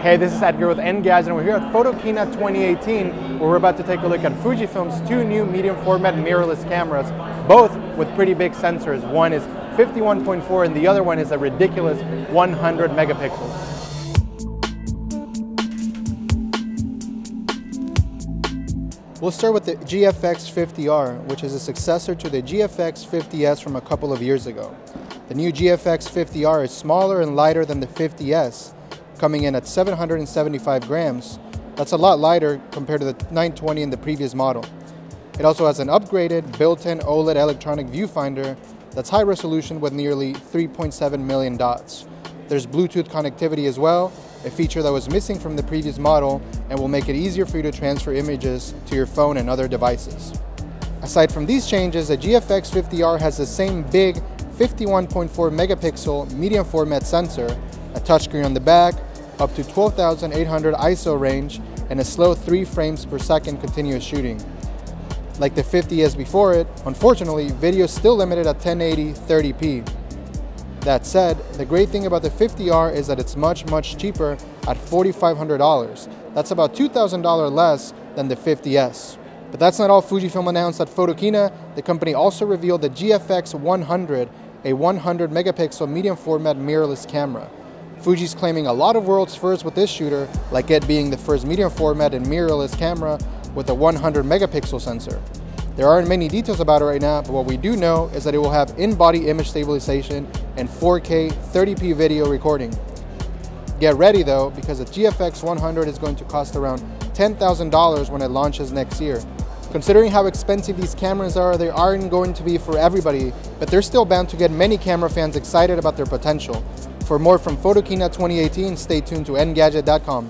Hey, this is Edgar with Engadget, and we're here at Photokina 2018, where we're about to take a look at Fujifilm's two new medium format mirrorless cameras, both with pretty big sensors. One is 51.4 and the other one is a ridiculous 100 megapixels. We'll start with the GFX 50R, which is a successor to the GFX 50S from a couple of years ago. The new GFX 50R is smaller and lighter than the 50S, coming in at 775 grams. That's a lot lighter compared to the 920 in the previous model. It also has an upgraded built-in OLED electronic viewfinder that's high resolution with nearly 3.7 million dots. There's Bluetooth connectivity as well, a feature that was missing from the previous model and will make it easier for you to transfer images to your phone and other devices. Aside from these changes, the GFX 50R has the same big 51.4 megapixel medium format sensor, a touchscreen on the back, up to 12,800 ISO range, and a slow 3 frames per second continuous shooting. Like the 50S before it, unfortunately, video is still limited at 1080 30p. That said, the great thing about the 50R is that it's much cheaper at $4,500. That's about $2,000 less than the 50S. But that's not all Fujifilm announced at Photokina. The company also revealed the GFX 100, a 100 megapixel medium format mirrorless camera. Fuji's claiming a lot of world's firsts with this shooter, like it being the first medium format and mirrorless camera with a 100 megapixel sensor. There aren't many details about it right now, but what we do know is that it will have in-body image stabilization and 4K 30p video recording. Get ready though, because the GFX 100 is going to cost around $10,000 when it launches next year. Considering how expensive these cameras are, they aren't going to be for everybody, but they're still bound to get many camera fans excited about their potential. For more from Photokina 2018, stay tuned to Engadget.com.